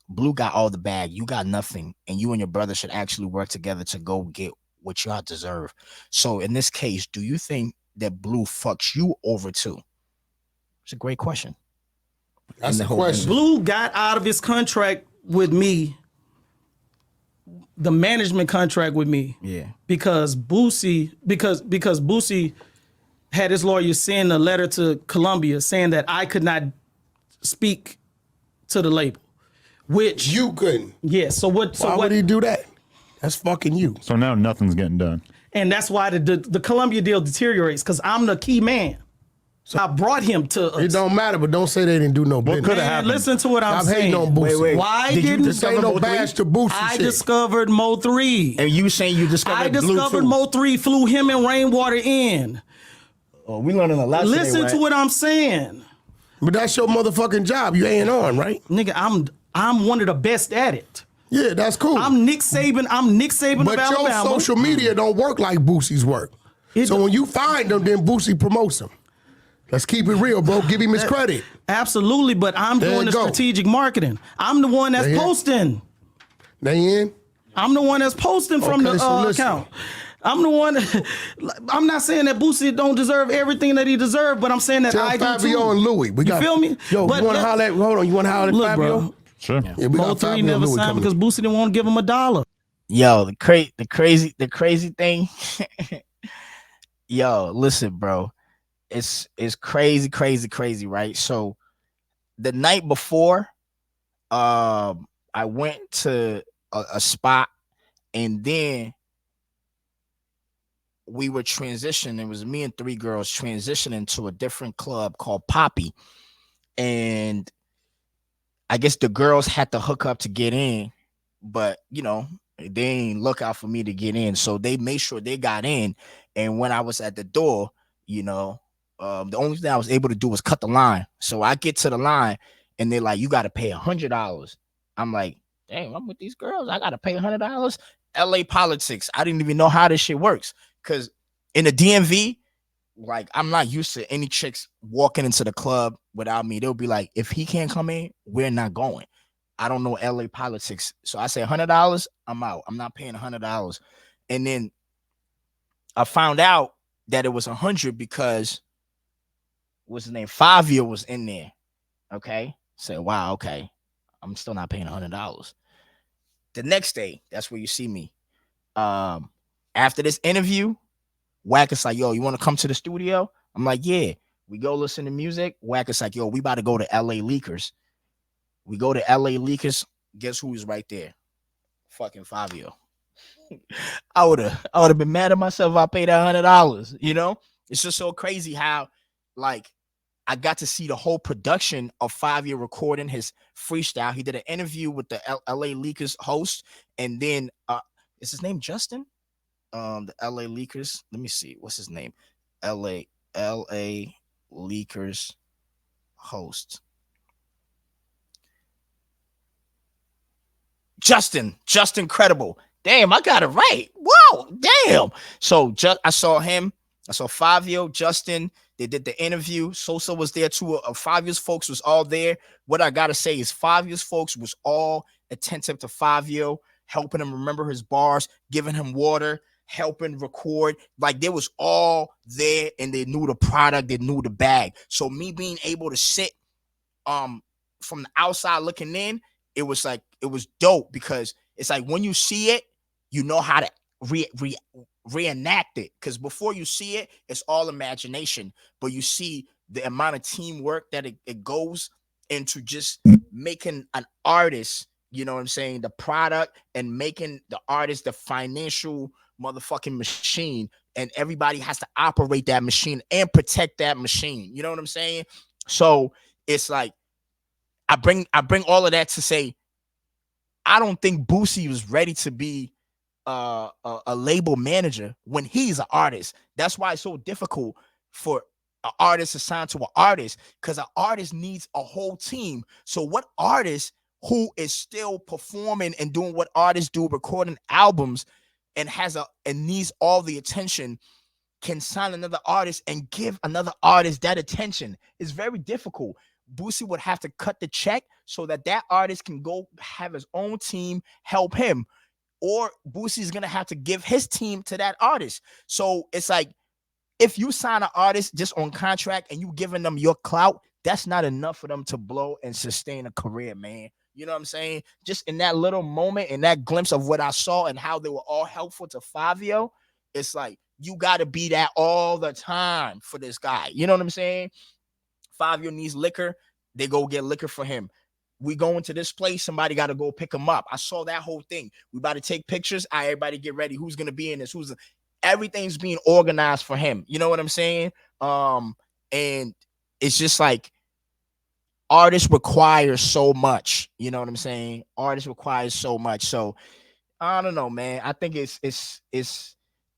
Blue got all the bag, you got nothing, and you and your brother should actually work together to go get what y'all deserve. So in this case, do you think that Blue fucks you over too? It's a great question. That's the question. Blue got out of his contract with me, the management contract with me. Yeah. Because Boosie had his lawyer send a letter to Columbia saying that I could not speak to the label. Which you couldn't. Yeah. So what? Why would he do that? That's fucking you. So now nothing's getting done. And that's why the Columbia deal deteriorates, because I'm the key man. So I brought him to us. It don't matter, but don't say they didn't do no business. coulda Man, happened? listen to what I'm Stop hating saying. on Boosie. Wait. Why Did you didn't This ain't no Mo3? bash to Boosie I shit. discovered Mo3? And you saying you discovered I discovered Bluetooth. Mo3, flew him and Rainwater in. Oh, we learning a lot. Listen today, to what I'm saying. But that's your motherfucking job. You ain't on, right? Nigga, I'm one of the best at it. Yeah, that's cool. I'm Nick Saban but of your Alabama. social media don't work like Boosie's work. So when you find them, then Boosie promotes them. Let's keep it real, bro. Give him his credit. Absolutely, but I'm There doing you the go. strategic marketing. I'm the one that's There you- posting. They in? I'm the one that's posting from Okay, the so listen. account. I'm the one. I'm not saying that Boosie don't deserve everything that he deserves, but I'm saying that Tell I do Fabio too. and Louis. We got, feel me? Yo, But you want to let- holler at, hold on, you want to holler at Look, Fabio? bro. Sure. Yeah, we got Mo3 Fabio and never Louis signed coming because in. Boosie didn't want to give him $1. Yo, the crazy thing. Yo, listen, bro. It's crazy, right? So the night before, I went to a spot, and then we were transitioning. It was me and 3 girls transitioning to a different club called Poppy. And I guess the girls had to hook up to get in, but they ain't look out for me to get in. So they made sure they got in. And when I was at the door, the only thing I was able to do was cut the line. So I get to the line and they're like, you got to pay $100. I'm like, dang, I'm with these girls. I got to pay $100. LA politics. I didn't even know how this shit works. Cause in the DMV, like, I'm not used to any chicks walking into the club without me. They'll be like, if he can't come in, we're not going. I don't know LA politics. So I say $100, I'm out. I'm not paying $100. And then I found out that it was 100 because what's his name? Fabio was in there. Okay. Said, wow, okay. I'm still not paying $100. The next day, that's where you see me. After this interview, Wack is like, yo, you want to come to the studio? I'm like, yeah. We go listen to music. Wack is like, yo, we about to go to LA Leakers. We go to LA Leakers. Guess who's right there? Fucking Fabio. I would have been mad at myself if I paid $100. It's just so crazy how, like, I got to see the whole production of Fabio recording his freestyle. He did an interview with the LA Leakers host, and then is his name Justin? The LA Leakers. Let me see. What's his name? LA Leakers host. Justin Credible. Damn, I got it right. Wow, damn. So I saw him. I saw Fabio, Justin. They did the interview. Sosa was there too. Fabio's folks was all there. What I gotta say is Fabio's folks was all attentive to Fabio, helping him remember his bars, giving him water, helping record. Like, they was all there, and they knew the product, they knew the bag. So me being able to sit from the outside looking in, it was dope, because it's like when you see it, you know how to reenact it. Because before you see it, it's all imagination, but you see the amount of teamwork that it goes into just making an artist, you know what I'm saying, the product, and making the artist the financial motherfucking machine, and everybody has to operate that machine and protect that machine. You know what I'm saying? So it's like, I bring all of that to say, I don't think Boosie was ready to be a label manager when he's an artist. That's why it's so difficult for an artist assigned to an artist, because an artist needs a whole team. So what artist who is still performing and doing what artists do, recording albums, and needs all the attention, can sign another artist and give another artist that attention? Is very difficult. Boosie would have to cut the check so that artist can go have his own team help him, or Boosie's gonna have to give his team to that artist. So it's like, if you sign an artist just on contract and you giving them your clout, that's not enough for them to blow and sustain a career, man. You know what I'm saying? Just in that little moment, in that glimpse of what I saw and how they were all helpful to Fabio, it's like, you got to be that all the time for this guy. You know what I'm saying? Fabio needs liquor, they go get liquor for him. We go into this place, somebody got to go pick him up. I saw that whole thing. We about to take pictures. All right, everybody get ready. Who's going to be in this? everything's being organized for him. You know what I'm saying? And it's just like artists require so much. You know what I'm saying? Artists require so much. So I don't know, man. I think it's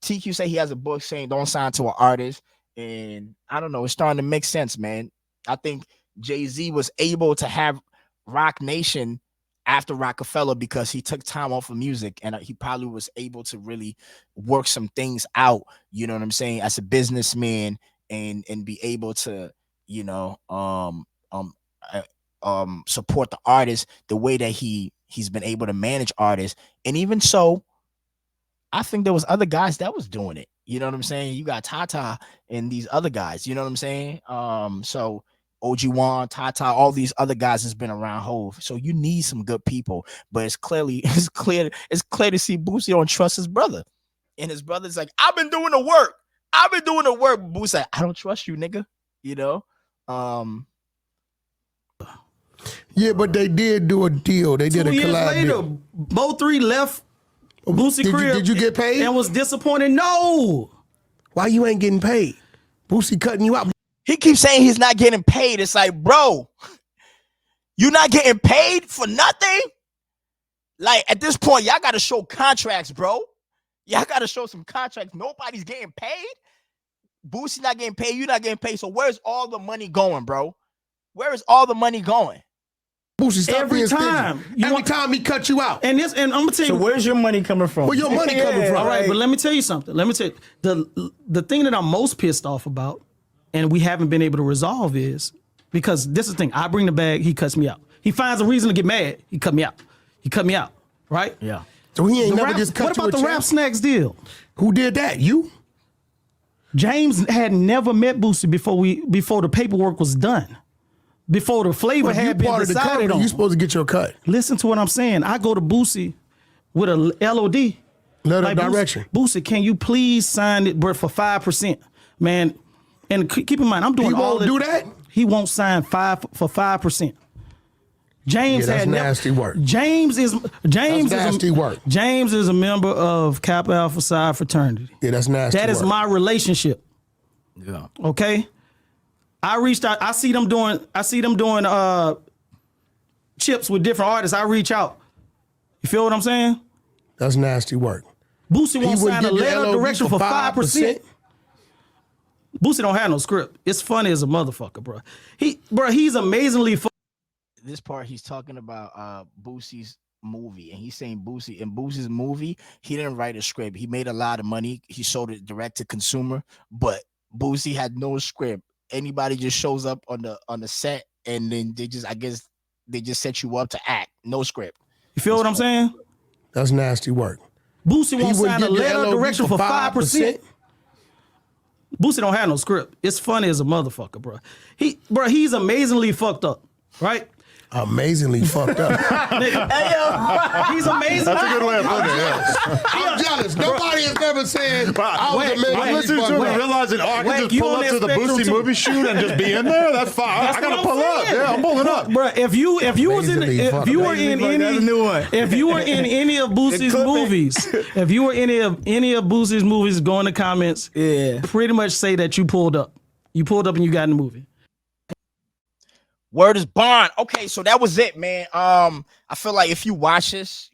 TQ say he has a book saying don't sign to an artist, and I don't know. It's starting to make sense, man. I think Jay-Z was able to have Rock Nation after Rockefeller because he took time off of music, and he probably was able to really work some things out. You know what I'm saying? As a businessman, and be able to, you know, support the artist the way that he's been able to manage artists. And even so, I think there was other guys that was doing it. You know what I'm saying? You got Tata and these other guys. You know what I'm saying? So OG1, Tata, all these other guys has been around Hove. So you need some good people. But it's clear to see Boosie don't trust his brother. And his brother's like, I've been doing the work. Boosie like, I don't trust you, nigga. You know? Yeah, but they did do a deal. They did 2 a years collab later, deal. Bo3 left Boosie crib. Did you get paid? And was disappointed. No. Why you ain't getting paid? Boosie cutting you out. He keeps saying he's not getting paid. It's like, bro, you not getting paid for nothing? Like, at this point, y'all got to show contracts, bro. Y'all got to show some contracts. Nobody's getting paid. Boosie not getting paid. You not getting paid. So where's all the money going, bro? Where is all the money going? Boosie, stop Every being time. stingy. Every time he cut you out. And I'm gonna tell you. So where's your money coming from? Where your money coming from? All right, but let me tell you something. The thing that I'm most pissed off about, and we haven't been able to resolve, is because this is the thing. I bring the bag, he cuts me out. He finds a reason to get mad, he cut me out. Right? Yeah. So he ain't never Rap, just cut what you about a the check? Rap Snacks deal? Who did that? You? James had never met Boosie before the paperwork was done. Before the flavor Well, you had been part of the decided company. on. You supposed to get your cut. Listen to what I'm saying. I go to Boosie with a LOD. Letter of direction. Boosie, can you please sign it, bro, for 5%, man? And keep in mind, I'm doing He all won't do that? He won't sign for 5%. James Yeah, that's had nasty work. James is nasty work. James is a member of Kappa Alpha Psi fraternity. Yeah, that's nasty That is work. my relationship. Yeah. Okay. I reached out. I see them doing chips with different artists. I reach out. You feel what I'm saying? That's nasty work. Boosie won't would sign a give you letter of LOD direction for for 5%. Boosie don't have no script. It's funny as a motherfucker, bro. He's amazingly This part he's talking about Boosie's movie, and he's saying Boosie in Boosie's movie, he didn't write a script. He made a lot of money. He sold it direct to consumer, but Boosie had no script. Anybody just shows up on the set, and then they just set you up to act. No script. You feel what I'm saying? That's nasty work. Boosie won't He would sign a give you letter of LOD direction for 5%. 5%. Boosie don't have no script. It's funny as a motherfucker, bro. He's amazingly fucked up, right? Amazingly fucked up. He's amazing. That's a good way of putting it. Yeah. I'm jealous. Nobody has ever said I was I'm amazingly listening to fucked it up. and realizing, I can just you pull on up that to the spectrum Boosie too. movie shoot and just be in there. That's fine. I gotta what pull I'm up. saying. Yeah, I'm pulling up. Bro, if you was in Amazingly if fucked you up. were in Amazingly fucked. That's a new one. if you were in any of Boosie's clip it. movies, if you were in any of Boosie's movies, go in the comments. Yeah. Pretty much say that you pulled up. You pulled up and you got in the movie. Word is bond. Okay, so that was it, man. I feel like if you watch this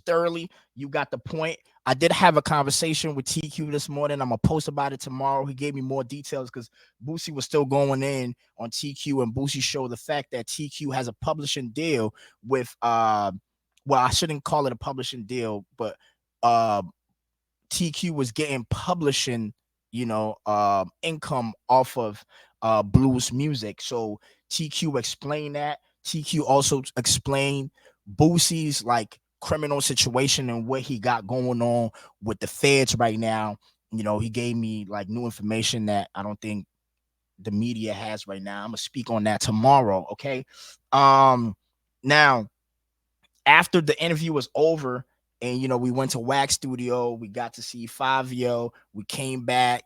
thoroughly, you got the point. I did have a conversation with TQ this morning. I'm gonna post about it tomorrow. He gave me more details because Boosie was still going in on TQ, and Boosie showed the fact that TQ has a publishing deal with well, I shouldn't call it a publishing deal, but TQ was getting publishing, income off of blues music. So TQ explained that. TQ also explained Boosie's like criminal situation and what he got going on with the feds right now. He gave me like new information that I don't think the media has right now. I'm gonna speak on that tomorrow. Okay. Now, after the interview was over, and we went to Wax Studio, we got to see Fabio. We came back.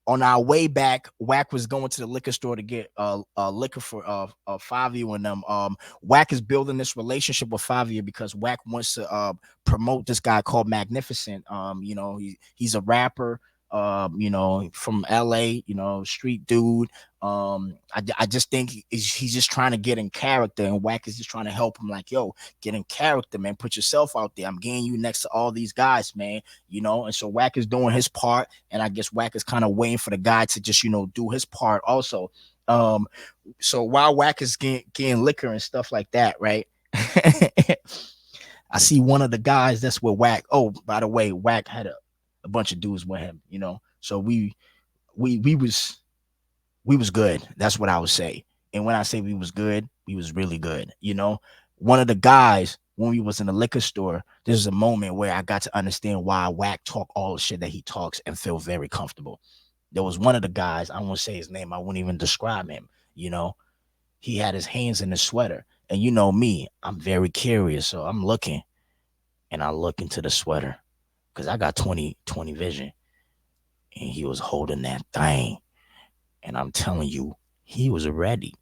On our way back, Wack was going to the liquor store to get liquor for Fabio and them. Wack is building this relationship with Fabio because Wack wants to promote this guy called Magnificent. He's a rapper. You know, from LA, you know, street dude. I just think he's just trying to get in character, and Wack is just trying to help him. Like, yo, get in character, man. Put yourself out there. I'm getting you next to all these guys, man. You know, and so Wack is doing his part, and I guess Wack is kind of waiting for the guy to just, you know, do his part also. Um, so while Wack is getting liquor and stuff like that, right? I see one of the guys that's with Wack. Oh, by the way, Wack had a bunch of dudes with him, you know. So we was good. That's what I would say. And when I say we was good, we was really good. You know, one of the guys when we was in the liquor store, there's a moment where I got to understand why Wack talk all the shit that he talks and feel very comfortable. There was one of the guys, I won't say his name, I won't even describe him. You know, he had his hands in his sweater. And you know me, I'm very curious. So I'm looking and I look into the sweater because I got 20/20 vision. And he was holding that thing. And I'm telling you, he was ready.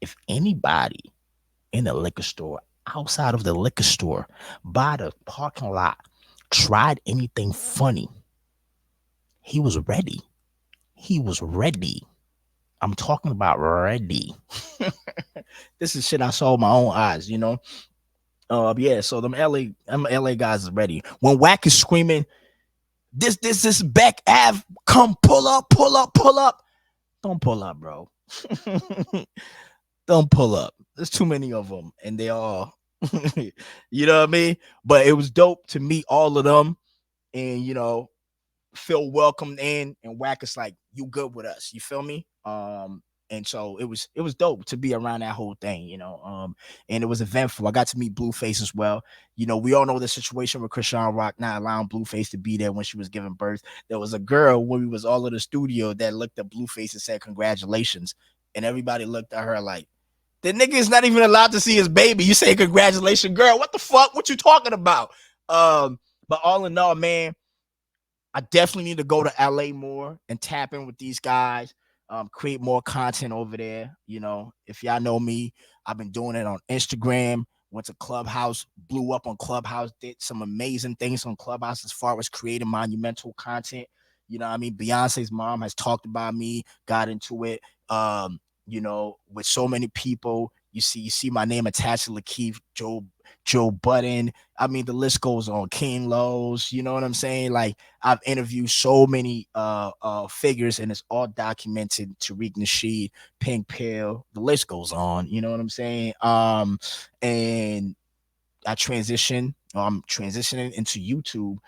If anybody in the liquor store, outside of the liquor store, by the parking lot, tried anything funny, he was ready. He was ready. I'm talking about ready. This is shit I saw with my own eyes, you know. Yeah, so them LA guys is ready. When Wack is screaming, this Beck Ave, come pull up, pull up, pull up. Don't pull up, bro. Don't pull up. There's too many of them, and they all, you know what I mean. But it was dope to meet all of them, and you know, feel welcomed in. And Wack is like, you good with us? You feel me? And so it was dope to be around that whole thing, you know. And it was eventful. I got to meet Blueface as well. You know, we all know the situation with Krishan Rock not allowing Blueface to be there when she was giving birth. There was a girl when we was all in the studio that looked at Blueface and said congratulations, and everybody looked at her like, the nigga is not even allowed to see his baby. You say congratulations, girl. What the fuck? What you talking about? But all in all, man, I definitely need to go to LA more and tap in with these guys, create more content over there. You know, if y'all know me, I've been doing it on Instagram, went to Clubhouse, blew up on Clubhouse, did some amazing things on Clubhouse as far as creating monumental content. You know what I mean? Beyonce's mom has talked about me, got into it. You know, with so many people, you see my name attached to Lakeith, Joe Budden. I mean, the list goes on. King Lowe's, you know what I'm saying? Like, I've interviewed so many figures, and it's all documented. Tariq Nasheed, Pink Pill, the list goes on. You know what I'm saying? And I'm transitioning into YouTube,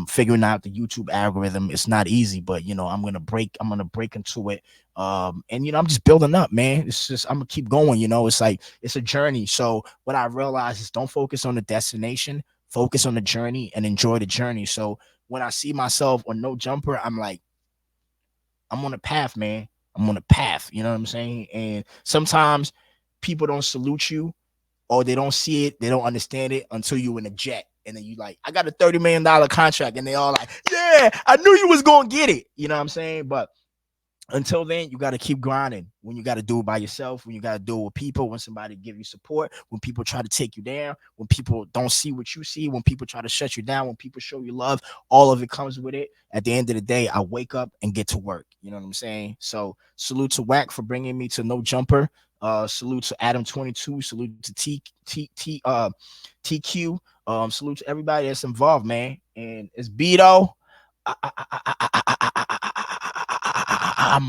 figuring out the YouTube algorithm. It's not easy, but you know, I'm gonna break into it. And you know, I'm just building up, man. It's just, I'm gonna keep going, you know. It's like, it's a journey. So what I realized is, don't focus on the destination, focus on the journey and enjoy the journey. So when I see myself on No Jumper, I'm like, I'm on a path, man. I'm on a path, you know what I'm saying? And sometimes people don't salute you, or they don't see it, they don't understand it until you in a jet. And then you like, I got a $30 million contract, and they all like, yeah, I knew you was gonna get it. You know what I'm saying? But until then, you got to keep grinding. When you got to do it by yourself, when you got to do it with people, when somebody give you support, when people try to take you down, when people don't see what you see, when people try to shut you down, when people show you love, all of it comes with it. At the end of the day, I wake up and get to work. You know what I'm saying? So salute to Wack for bringing me to No Jumper. Salute to Adam 22. Salute to TQ. Salute to everybody that's involved, man. And it's Beto. I'm